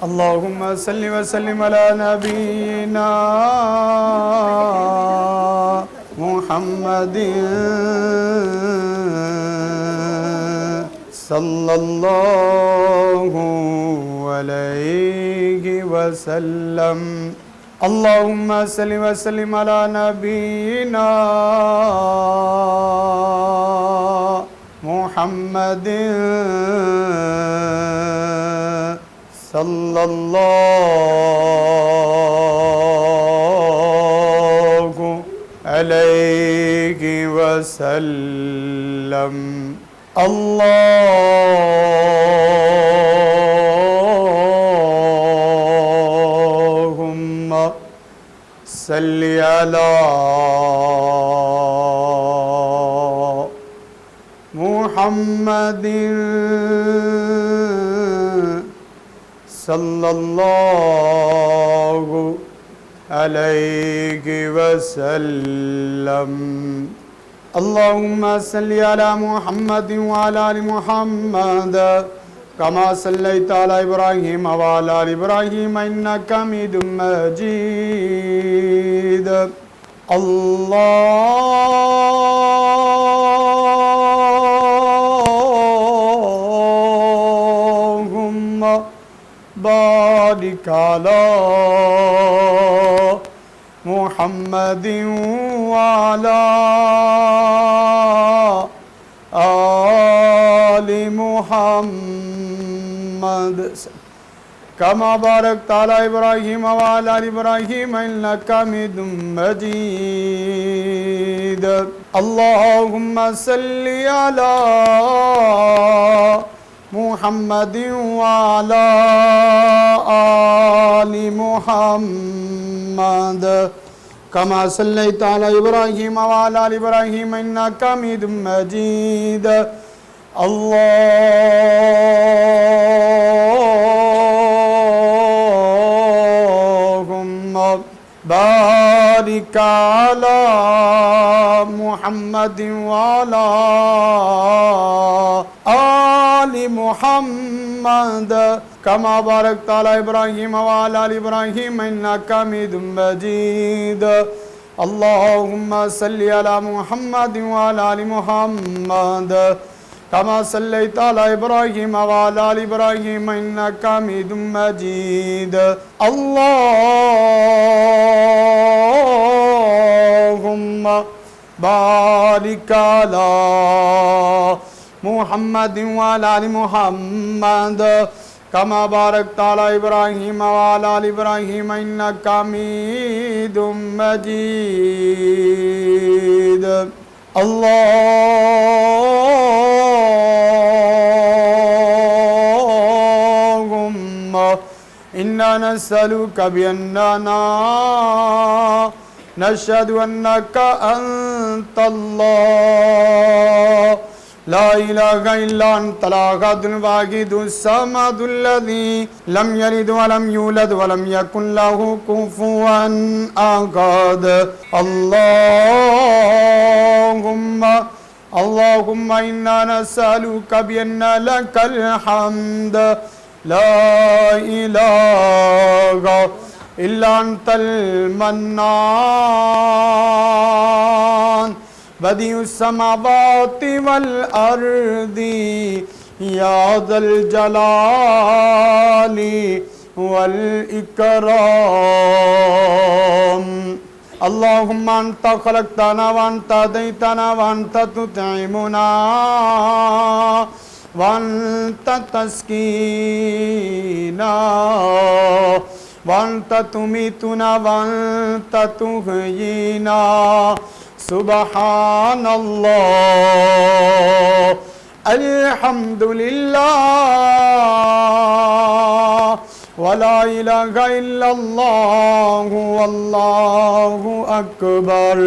اللهم صل وسلم على نبينا محمد صلى الله عليه وسلم. اللهم صل وسلم على نبينا محمد صلى الله عليه وسلم. اللهم صل على محمد صلى الله عليه وسلم. اللهم صل على محمد وعلى آل محمد كما صليت على إبراهيم وعلى آل إبراهيم إنك حميد مجيد. اللهم بارك على محمد وعلى آل محمد كما باركت على إبراهيم وعلى آل إبراهيم إنك حميد مجيد. اللهم صل على محمد وعلى آل محمد كما صليت على إبراهيم وعلى آل إبراهيم إنك حميد مجيد. اللهم بارك على محمد وعلى آل محمد كما باركت على إبراهيم وعلى آل إبراهيم إنك حميد مجيد. اللهم صل على محمد وعلى آل محمد كما صليت على إبراهيم وعلى آل إبراهيم إنك حميد مجيد. اللهم بارك على محمد وعلى آل محمد كما باركت على إبراهيم وعلى آل إبراهيم إنك حميد مجيد. اللهم إنا نسألك بأننا نشهد أنك أنت الله لا إله إلا أنت الأحد الواحد الصمد الذي لم يلد ولم يولد ولم يكن له كفوا أحد. اللهم إنا نسألك بأن لك الحمد لا إله إلا أنت المنان بديع السماوات والأرض يا ذا الجلال والإكرام. اللهم أنت خلقتنا وأنت هديتنا وأنت تطعمنا وأنت تسقينا وأنت تميتنا وأنت تحيينا. سبحان الله الحمد لله ولا إله إلا الله والله أكبر.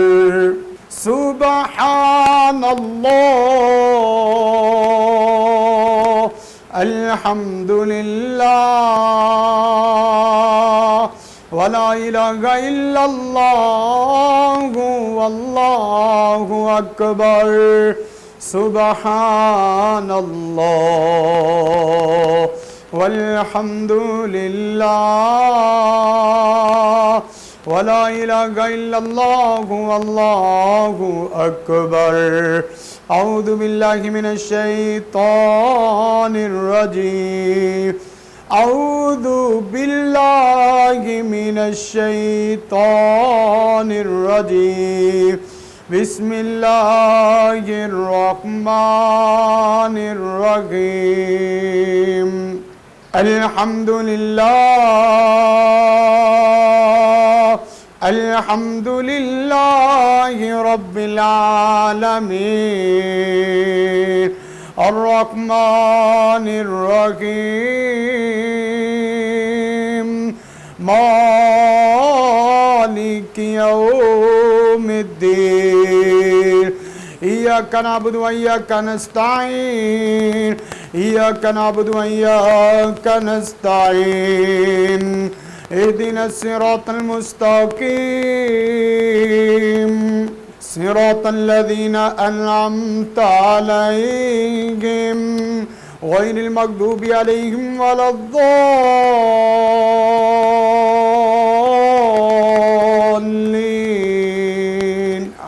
سبحان الله الحمد لله ولا إله إلا الله والله أكبر. سبحان الله والحمد لله ولا إله إلا الله والله أكبر. أعوذ بالله من الشيطان الرجيم. أعوذ بالله من الشيطان الرجيم. بسم الله الرحمن الرحيم. الحمد لله الحمد لله رب العالمين الرحمن الرحيم مالك يوم الدين. إياك نعبد وإياك نستعين إياك نعبد وإياك نستعين اهدنا الصراط المستقيم صراط الذين أنعمت عليهم غير المغضوب عليهم ولا الضالين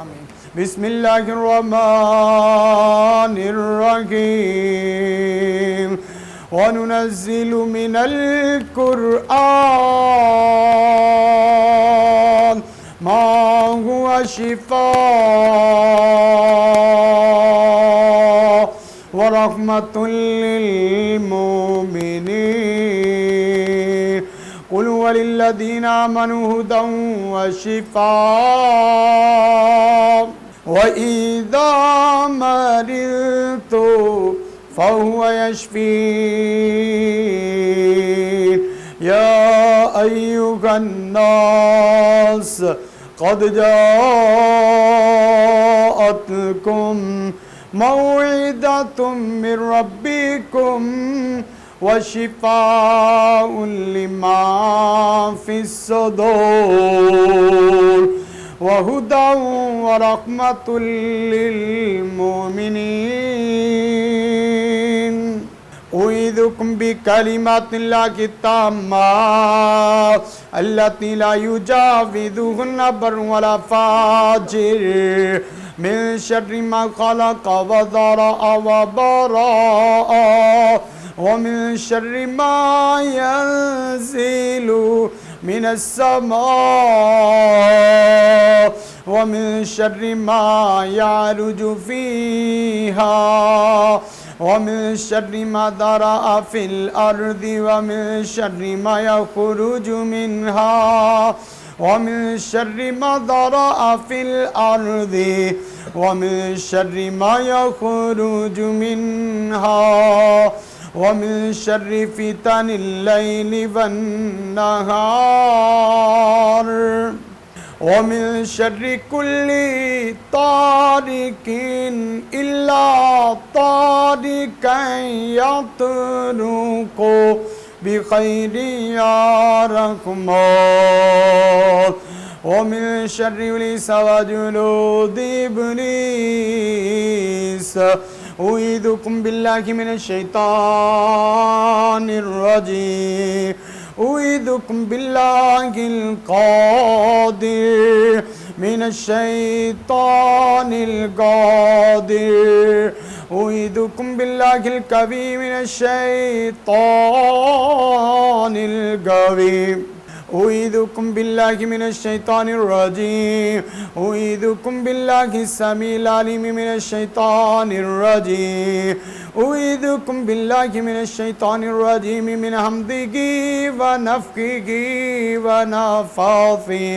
آمين. بسم الله الرحمن الرحيم. وننزل من القرآن ما هو شفاء ورحمة للمؤمنين. قل وللذين آمنوا هدى وشفاء وإذا مرضت فهو يشفين. يا أيها الناس قد جاءتكم موعظة من ربكم وشفاء لما في الصدور وهدى ورحمة للمؤمنين. أعيذكم بكلمات الله التامات التي لا يجاوزهن بر ولا فاجر من شر ما خلق وذرأ وبراء ومن شر ما ينزل من السماء ومن شر ما يعرج فيها ومن شر ما ذرأ في الأرض ومن شر ما يخرج منها ومن شر ما ذرأ في الأرض ومن شر ما يخرج منها ومن شر فتن الليل والنهار ومن شر كل طارق إلا طارقا يطرق بخير يا رحمن ومن شر إبليس وجنود إبليس. أعيذكم بالله من الشيطان الرجيم. أعيذكم بالله القادر من الشيطان القادر. أعيذكم بالله القوي من الشيطان القوي. أعيذكم بالله من الشيطان الرجيم. أعيذكم بالله السميع العليم من الشيطان الرجيم. أعيذكم بالله من الشيطان الرجيم من همزه ونفخه ونفاثه.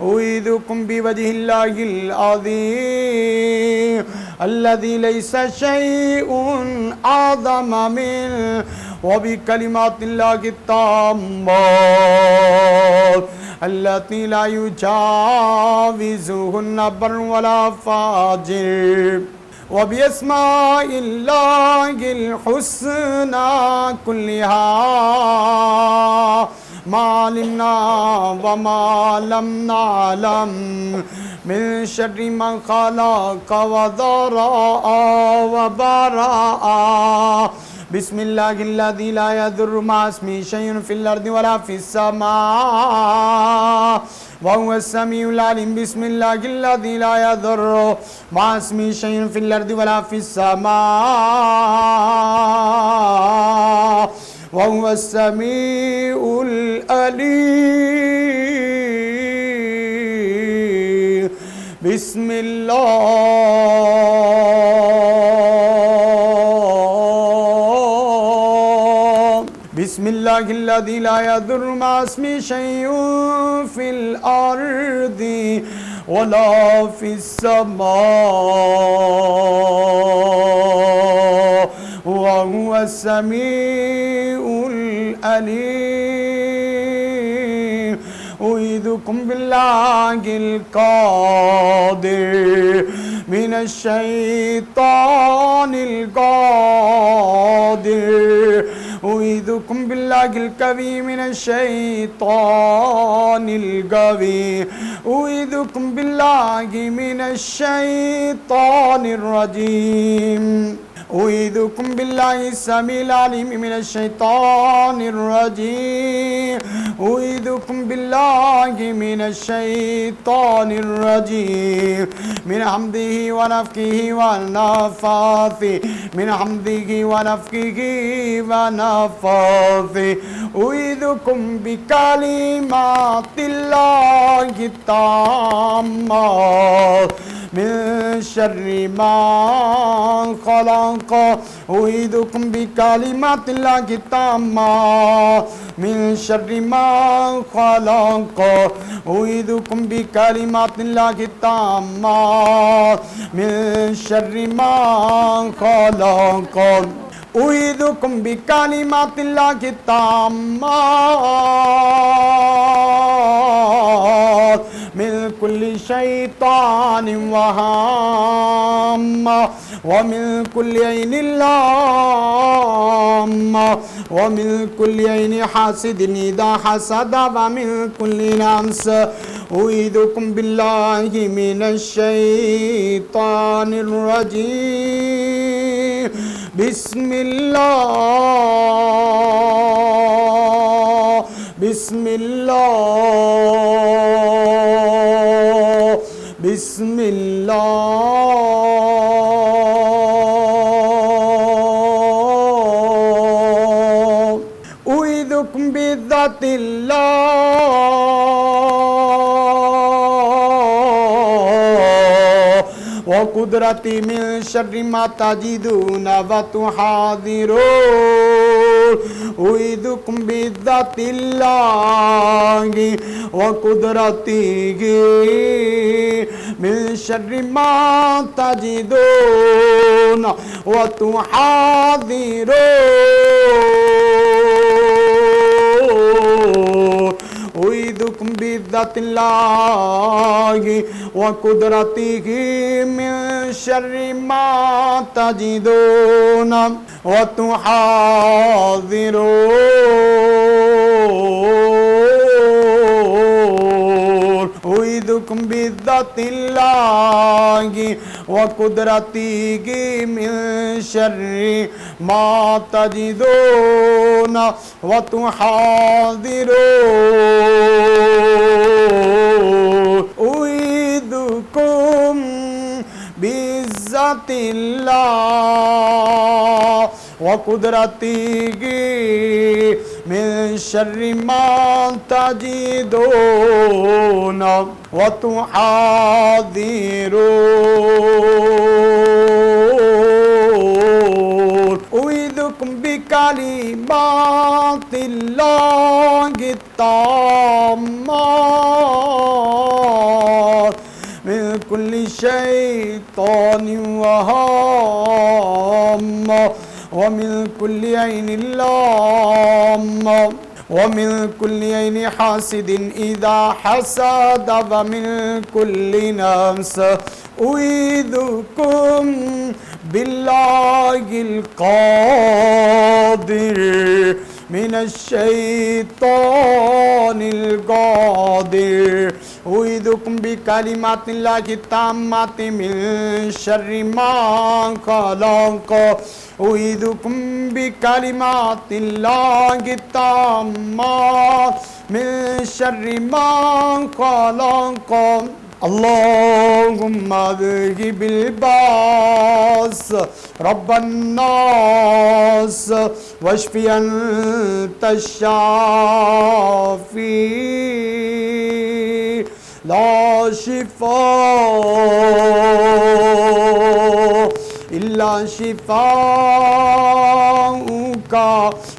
أعيذكم بوجه الله العظيم الذي ليس شيء أعظم منه وبكلمات الله التامات التي لا يجاوزهن بر ولا فاجر وبأسماء الله الحسنى كلها ما علمنا وما لم نعلم من شر من خلق وذرأ وبرأ بسم الله الذي لا يضر مع اسمه شيء في الأرض ولا في السماء وهو السميع العليم بسم الله الذي لا يضر مع اسمه شيء في الأرض ولا في السماء وهو السميع العليم بسم الله بسم الله الذي لا يضر مع اسمه شيء في الأرض ولا في السماء وهو السميع العليم أعيذكم بالله القادر من الشيطان القادر أعيذكم بالله القوي من الشيطان القوي أعيذكم بالله من الشيطان الرجيم أعيذكم بالله السميع العليم من الشيطان الرجيم أعيذكم بالله من الشيطان الرجيم من حمده ونفخه ونفاثه من حمده ونفخه ونفاثه أعيذكم بكلمات الله التامات من شر ما خلق أعيذكم بكلمات الله التامات من شر ما خلق أعيذكم بكلمات الله التامات من شر ما خلق أعيذكم بكلمات الله التامات من كل شيطان وهامة ومن كل عين لامة ومن كل عين حاسد إذا حسد ومن كل نفس أعيذكم بالله من الشيطان الرجيم بسم الله بسم الله بسم الله أعيذكم بذات الله وقدرتي من شر ما تجدون وتحاذرون أعيذكم بذات الله وقدرته من شر ما تجدون وتحاذرون أعيذكم بذات الله وقدرته من شر ما تجدون وتحاذرون أعيذكم بذات الله وقدرته من شر ما تجدون وتحاذرون أعيذكم بعزة الله وقدرته من شر ما تجدون وتحاذرون أعيذكم بكلمات الله التامات من كل شيطان وهامة ومن كل عين لامة ومن كل عين حاسد إذا حسد ومن كل نفس أعيذكم بالله القادر من الشيطان القادر أعيذكم أعيذكم بكلمات الله التامات من شر ما خلق أعيذكم بكلمات الله التامات من شر ما خلق اللهم اذهب الباس رب الناس واشف أنت الشافي لا شفاء إلا شفاءك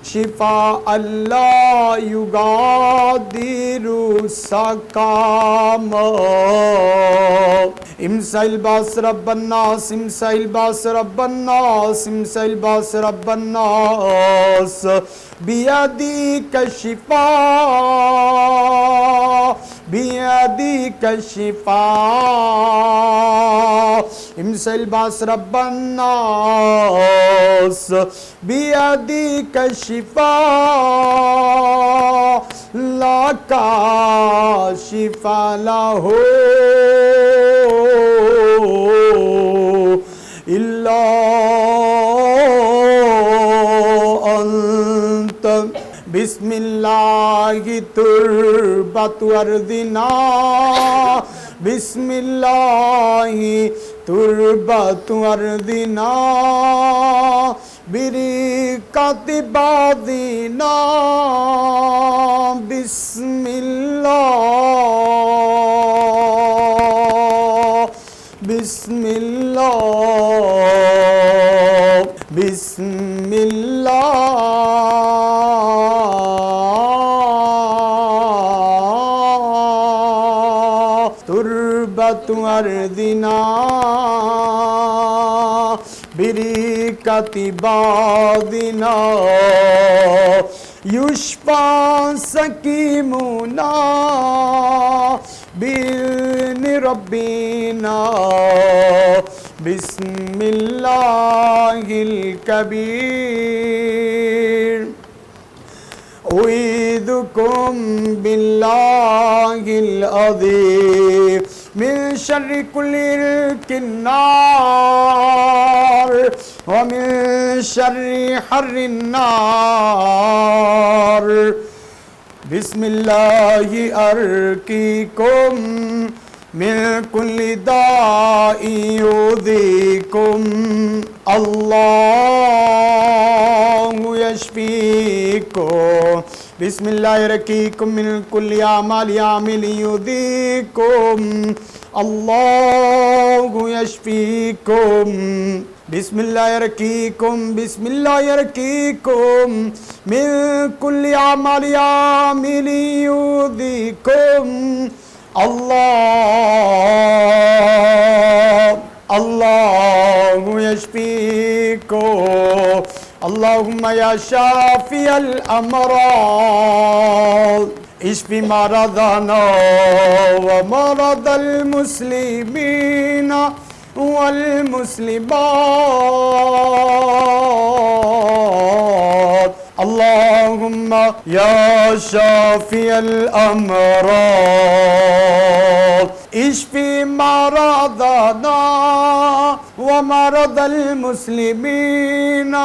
شفاء لا يغادر سقما امسح الباس رب الناس امسح الباس رب الناس امسح الباس رب الناس بيدك الشفاء بيدك الشفاء امسح الباس رب الناس بيدك الشفاء لا كاشف له إلا أنت بسم الله تربة أرضنا بسم الله تربة أرضنا بركة بعضنا بسم الله بسم الله بسم الله تربة أرضنا بركة بعضنا يشفى سقيمنا بإذن ربنا بسم الله الكبير أعيذكم بالله العظيم من شر كل رك النار ومن شر حر النار بسم الله أرقيكم من كل داء يؤذيكم الله يشفيكم بسم الله يرقيكم من كل أعمال يعمل يؤذيكم الله يشفيكم بسم الله يرقيكم بسم الله يرقيكم من كل أعمال يعمل يؤذيكم الله يشفيكم اللهم يا شافي الأمراض اشف مرضنا ومرض المسلمين والمسلمات اللهم يا شافي الأمراض اشف مرضنا ومرض المسلمين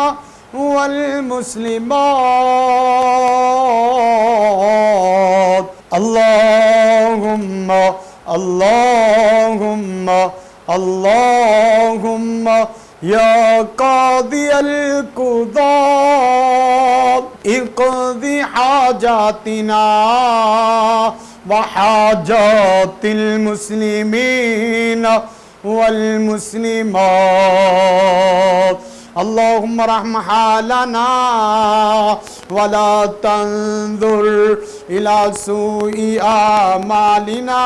والمسلمات اللهم اللهم يا قاضي القضاة اقضي حاجاتنا وحاجات المسلمين والمسلمات اللهم رحم حالنا ولا تنظر إلى سوء أعمالنا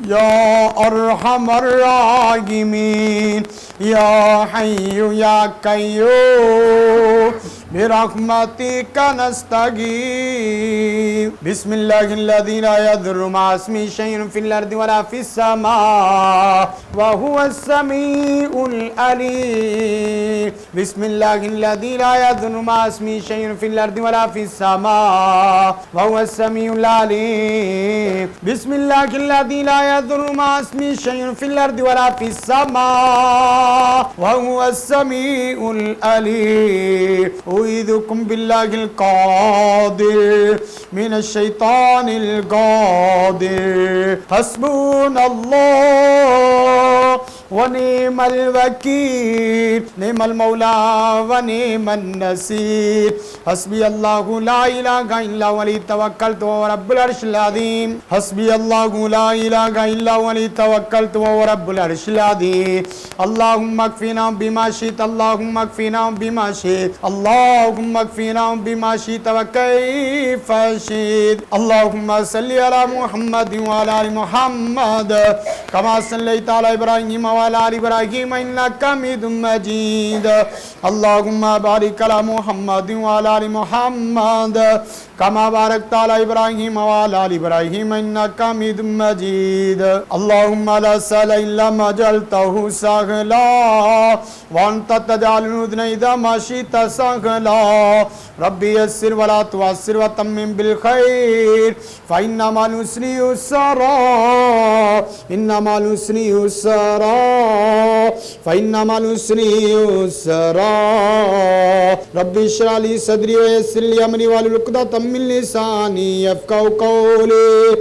يا أرحم الراحمين يا حي يا قيوم برحمتك نستغيث بسم الله الذي لا يضر مع اسمه شيء في الأرض ولا في السماء وهو السميع العليم بسم الله الذي لا يضر مع اسمه شيء في الأرض ولا في السماء وهو السميع العليم بسم الله الذي لا يضر مع اسمه شيء في الأرض ولا في السماء وهو السميع العليم أعيذكم بالله القادر من الشيطان القادر حسبنا الله ونعم الوكيل نعم المولى ونعم النصير حسبي الله لا إله إلا هو عليه توكلت وهو رب العرش العظيم حسبي الله لا إله إلا هو عليه توكلت وهو رب العرش العظيم اللهم اكفنا بما شئت اللهم اكفنا بما شئت اللهم اكفنا بما شئت وكيف شئت اللهم صل على محمد وعلى آل محمد كما صليت على إبراهيم وعلى آل إبراهيم إنك حميد مجيد اللهم بارك على محمد وعلى آل محمد كما باركت على إبراهيم وعلى آل إبراهيم إنك حميد مجيد اللهم لا سهل إلا ما جعلته سهلا وأنت تجعل الحزن إذا ما شئت سهلا ربي يسر ولا تعسر وتمم بالخير فإن مع العسر يسرا إن مع العسر يسرا فإن مع العسر يسرا ربي اشرح لي صدري ويسر لي أمري واحلل عقدة من لساني يفقهوا قولي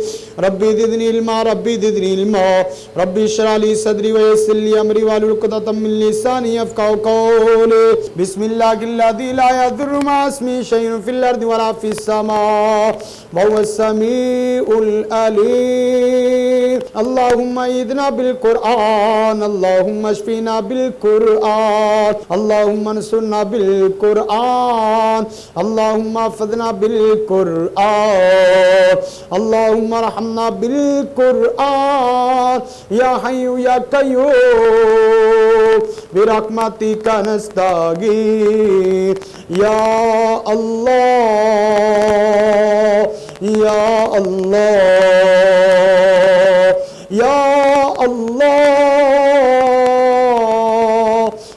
ربي زدني علما ربي زدني علما ربي اشرح لي صدري ويسر لي أمري واحلل عقدة من لساني يفقهوا قولي بسم الله الذي لا يضر مع اسمه شيء في الأرض ولا في السماء وهو السميع العليم اللهم ايدنا بالقرآن اللهم اشفنا بالقرآن اللهم انصرنا بالقرآن اللهم احفظنا بالقرآن اللهم ارحمنا بالقرآن يا حي يا قيوم برحمتك نستغيث يا الله يا الله يا الله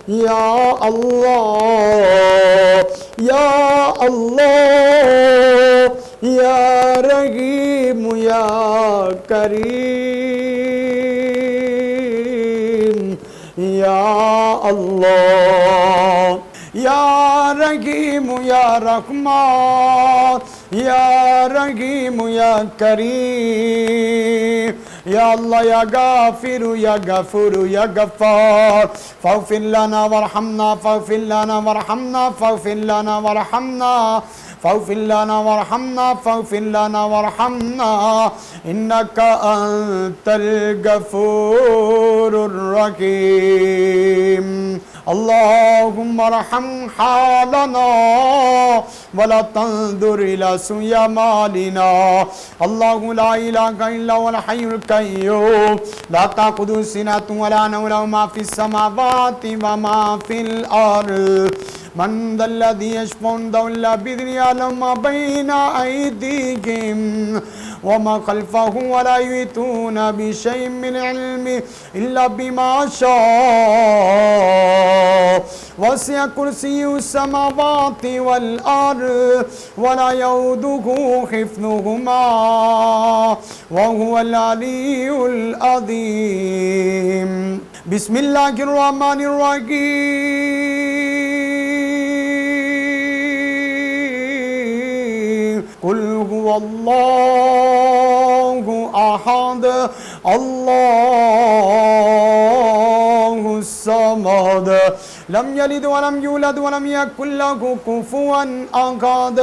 يا الله يا الله يا رحيم يا كريم يا الله يا رحيم يا رحمن يا رحيم يا كريم يا الله يا غافر يا غفور يا غفار فاغفر لنا وارحمنا فاغفر لنا وارحمنا فاغفر لنا وارحمنا فاغفر لنا وارحمنا فاغفر لنا وارحمنا إنك أنت الغفور الرحيم اللهم ارحم حالنا ولا تنظر إلى سوء مالنا الله لا إله إلا هو الحي القيوم لا تأخذه سنة ولا نوم له ما في السماوات وما في الأرض من ذا الذي يشفع عنده إلا بإذنه يعلم ما بين أيديهم وما خلفه ولا يحيطون بشيء من علمه إلا بما شاء وسع كرسيه السماوات والأرض ولا يؤوده حفظهما وهو العلي العظيم بسم الله الرحمن الرحيم قل هو الله أحد الله الصمد لم يلد ولم يولد ولم يكن له كفوا أحد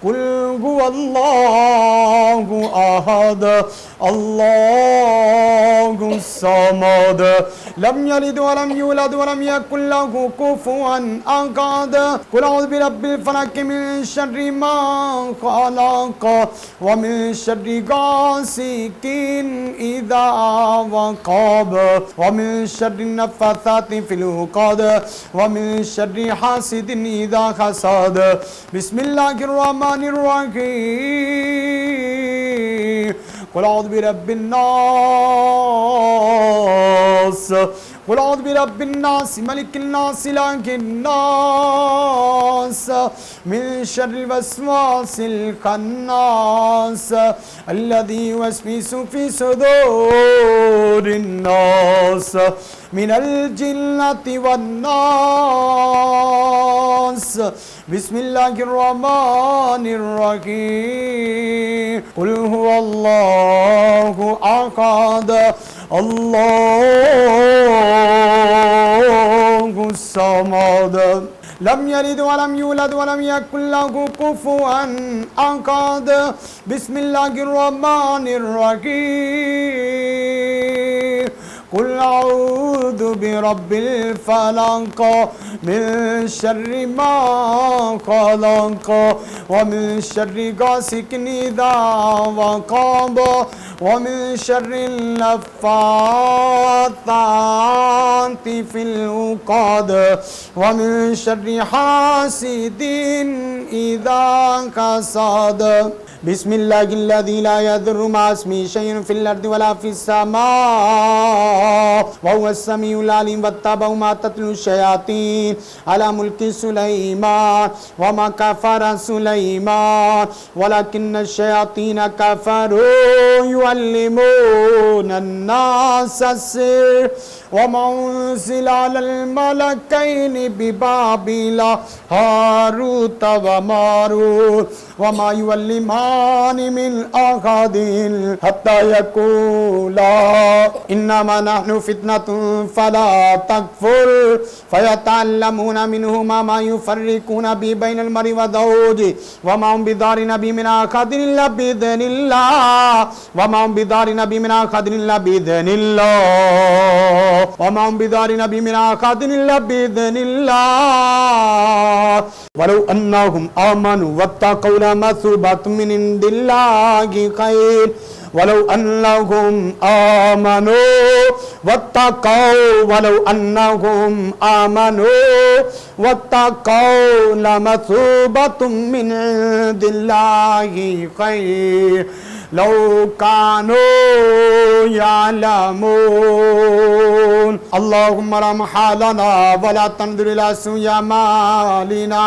قل هو الله أحد Allahu Samad. Lam yalid wa lam yulad wa lam yakul lahu kufuwan ahad. Qul a'udhu bi rabbil falaq min sharri ma khalaq wa min sharri ghasiqin idha waqab wa min sharri naffathati fil 'uqad wa min sharri hasidin idha hasad. Bismillahir rahmanir rahim. Qul a'udhu bi rabbin nas. قل أعوذ برب الناس ملك الناس إله الناس من شر الوسواس الخناس الذي يوسوس في صدور الناس من الجنة والناس. بسم الله الرحمن الرحيم. قل هو الله أحد الله الصمد لم يلد ولم يولد ولم يكن له كفوا أحد. بسم الله الرحمن الرحيم. قل أعوذ برب الفلق من شر ما خلق ومن شر غاسق إذا وقب ومن شر النفاثات في العقد ومن شر حاسد إذا حسد. بسم الله الذي لا يضر مع اسمه شيء في الأرض ولا في السماء وهو السميع العليم. واتبعوا ما تتلو الشياطين على ملك سليمان وما كفر سليمان ولكن الشياطين كفروا يعلمون الناس السر وما أنزل على الملكين ببابل هاروت وماروت وما يعلمان من أحد حتى يقولا إنما نحن فتنة فلا تكفر فيتعلمون منهما ما يفرقون به بين المرء وزوجه وما هم بضارين به من أحد إلا بإذن الله وما هم بضارين به من أحد إلا بإذن الله وما هم بضارين به من أحد إلا بإذن الله. ولو أنهم آمنوا واتقوا لمثوبة من عند الله خير. ولو أنهم آمنوا واتقوا ولو أنهم آمنوا واتقوا لمثوبة من عند الله خير لو كانوا يعلمون. اللهم لا محالنا ولا تنظر إلى سوء أعمالنا.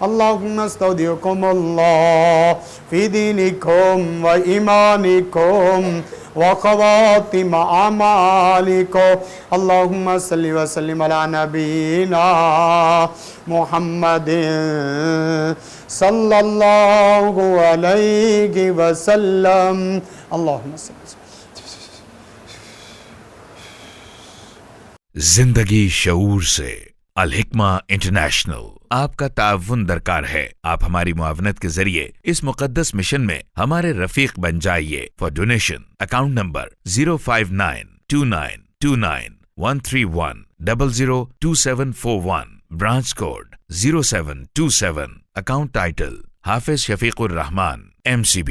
اللهم استودعكم الله في دينكم وإيمانكم وخواتم أعمالكم. اللهم صل وسلم على نبينا محمد صلى الله عليه وسلم. اللهم صل وسلم. जिंदगी शऊर से अल हिकमा इंटरनेशनल आपका ताउन दरकार है. आप हमारी मुआवनत के जरिए इस मुकद्दस मिशन में हमारे रफीक बन जाइए. For donation account number 059292913100271 branch code 0727. Account title Hafiz Shafiqur Rahman MCB.